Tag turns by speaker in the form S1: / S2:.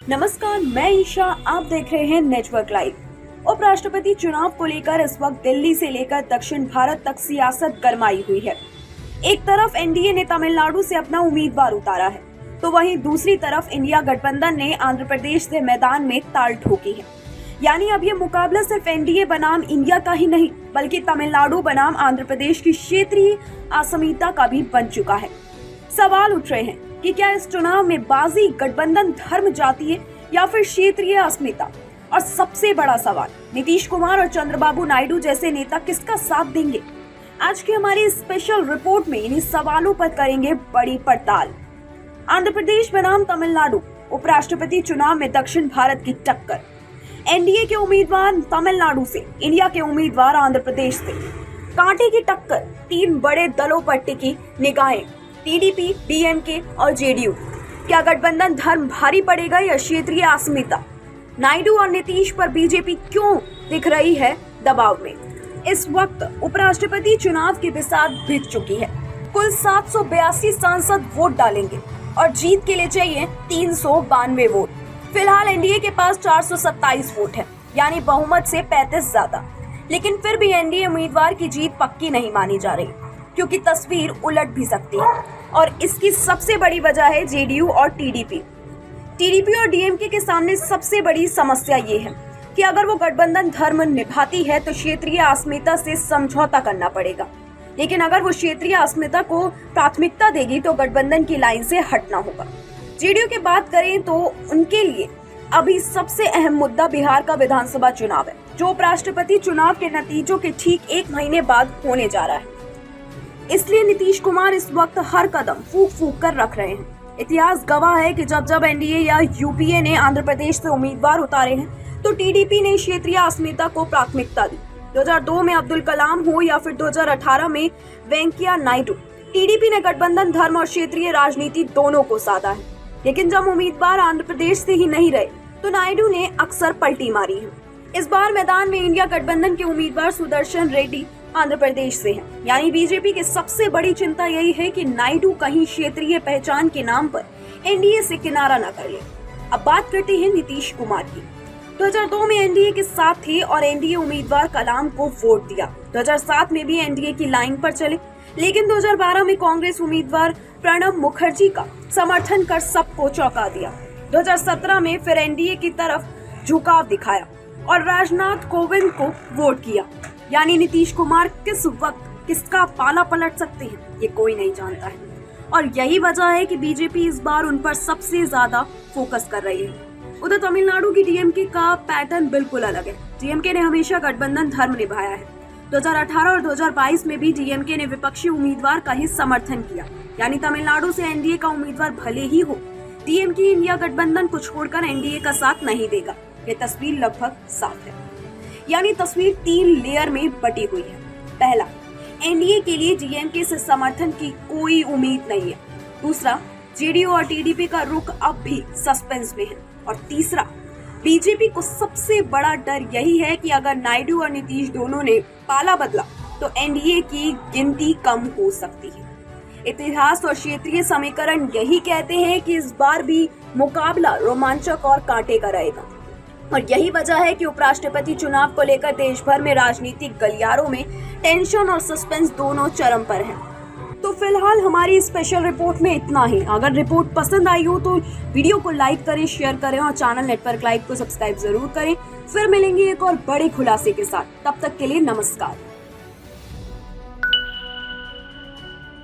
S1: नमस्कार, मैं ईशा। आप देख रहे हैं नेटवर्क लाइव। उपराष्ट्रपति चुनाव को लेकर इस वक्त दिल्ली से लेकर दक्षिण भारत तक सियासत गरमाई हुई है। एक तरफ एनडीए ने तमिलनाडु से अपना उम्मीदवार उतारा है, तो वहीं दूसरी तरफ इंडिया गठबंधन ने आंध्र प्रदेश से मैदान में ताल ठोकी है। यानी अब ये मुकाबला सिर्फ एनडीए बनाम इंडिया का ही नहीं, बल्कि तमिलनाडु बनाम आंध्र प्रदेश की क्षेत्रीय असमिता का भी बन चुका है। सवाल उठ रहे हैं कि क्या इस चुनाव में बाजी गठबंधन धर्म, जातीय या फिर क्षेत्रीय अस्मिता? और सबसे बड़ा सवाल, नीतीश कुमार और चंद्रबाबू नायडू जैसे नेता किसका साथ देंगे? आज की हमारी स्पेशल रिपोर्ट में इन्हीं सवालों पर करेंगे बड़ी पड़ताल। आंध्र प्रदेश बनाम तमिलनाडु, उपराष्ट्रपति चुनाव में दक्षिण भारत की टक्कर। एनडीए के उम्मीदवार तमिलनाडु से, इंडिया के उम्मीदवार आंध्र प्रदेश से। कांटे की टक्कर, तीन बड़े दलों पर टिकी निगाहें, टीडीपी, डीएमके और जेडीयू। क्या गठबंधन धर्म भारी पड़ेगा या क्षेत्रीय अस्मिता? नायडू और नीतीश पर बीजेपी क्यों दिख रही है दबाव में? इस वक्त उपराष्ट्रपति चुनाव की बिसात बीत चुकी है। कुल 782 सांसद वोट डालेंगे और जीत के लिए चाहिए 392 वोट। फिलहाल एनडीए के पास 427 वोट है, यानी बहुमत से 35 ज्यादा। लेकिन फिर भी एनडीए उम्मीदवार की जीत पक्की नहीं मानी जा रही, क्योंकि तस्वीर उलट भी सकती है। और इसकी सबसे बड़ी वजह है जेडीयू और टीडीपी और डीएमके के सामने सबसे बड़ी समस्या ये है कि अगर वो गठबंधन धर्म निभाती है तो क्षेत्रीय अस्मिता से समझौता करना पड़ेगा। लेकिन अगर वो क्षेत्रीय अस्मिता को प्राथमिकता देगी तो गठबंधन की लाइन से हटना होगा। जेडीयू की बात करें तो उनके लिए अभी सबसे अहम मुद्दा बिहार का विधानसभा चुनाव है, जो उपराष्ट्रपति चुनाव के नतीजों के ठीक 1 महीने बाद होने जा रहा है। इसलिए नीतीश कुमार इस वक्त हर कदम फूंक फूंक कर रख रहे हैं। इतिहास गवाह है कि जब एनडीए या यूपीए ने आंध्र प्रदेश से उम्मीदवार उतारे हैं, तो टीडीपी ने क्षेत्रीय अस्मिता को प्राथमिकता दी। 2002 में अब्दुल कलाम हो या फिर 2018 में वेंकैया नायडू, टीडीपी ने गठबंधन धर्म और क्षेत्रीय राजनीति दोनों को साधा है। लेकिन जब उम्मीदवार आंध्र प्रदेश से ही नहीं रहे, तो नायडू ने अक्सर पलटी मारी है। इस बार मैदान में इंडिया गठबंधन के उम्मीदवार सुदर्शन रेड्डी आंध्र प्रदेश से हैं। यानी बीजेपी की सबसे बड़ी चिंता यही है कि नायडू कहीं क्षेत्रीय पहचान के नाम पर एनडीए से किनारा न कर ले। अब बात करते हैं नीतीश कुमार की। 2002 में एनडीए के साथ थे और एनडीए उम्मीदवार कलाम को वोट दिया। 2007 में भी एनडीए की लाइन पर चले, लेकिन 2012 में कांग्रेस उम्मीदवार प्रणब मुखर्जी का समर्थन कर सबको चौंका दिया। 2017 में फिर एनडीए की तरफ झुकाव दिखाया और राजनाथ कोविंद को वोट किया। यानी नीतीश कुमार किस वक्त किसका पाला पलट सकते हैं, ये कोई नहीं जानता है। और यही वजह है कि बीजेपी इस बार उन पर सबसे ज्यादा फोकस कर रही है। उधर तमिलनाडु की डीएमके का पैटर्न बिल्कुल अलग है। डीएमके ने हमेशा गठबंधन धर्म निभाया है। 2018 और 2022 में भी डीएमके ने विपक्षी उम्मीदवार का ही समर्थन किया। यानी तमिलनाडु से एनडीए का उम्मीदवार भले ही हो, डीएमके इंडिया गठबंधन को छोड़कर एनडीए का साथ नहीं देगा। ये तस्वीर लगभग साफ है। यानी तस्वीर 3 लेयर में बटी हुई है। पहला, एनडीए के लिए डीएमके से समर्थन की कोई उम्मीद नहीं है। दूसरा, जेडीयू और टीडीपी का रुख अब भी सस्पेंस में है। और तीसरा, बीजेपी को सबसे बड़ा डर यही है कि अगर नायडू और नीतीश दोनों ने पाला बदला तो एनडीए की गिनती कम हो सकती है। इतिहास और क्षेत्रीय समीकरण यही कहते हैं कि इस बार भी मुकाबला रोमांचक और कांटे का रहेगा। और यही वजह है कि उपराष्ट्रपति चुनाव को लेकर देश भर में राजनीतिक गलियारों में टेंशन और सस्पेंस दोनों चरम पर हैं। तो फिलहाल हमारी स्पेशल रिपोर्ट में इतना ही। अगर रिपोर्ट पसंद आई हो तो वीडियो को लाइक करें, शेयर करें और चैनल नेटवर्क लाइव को सब्सक्राइब जरूर करें। फिर मिलेंगे एक और बड़े खुलासे के साथ। तब तक के लिए नमस्कार।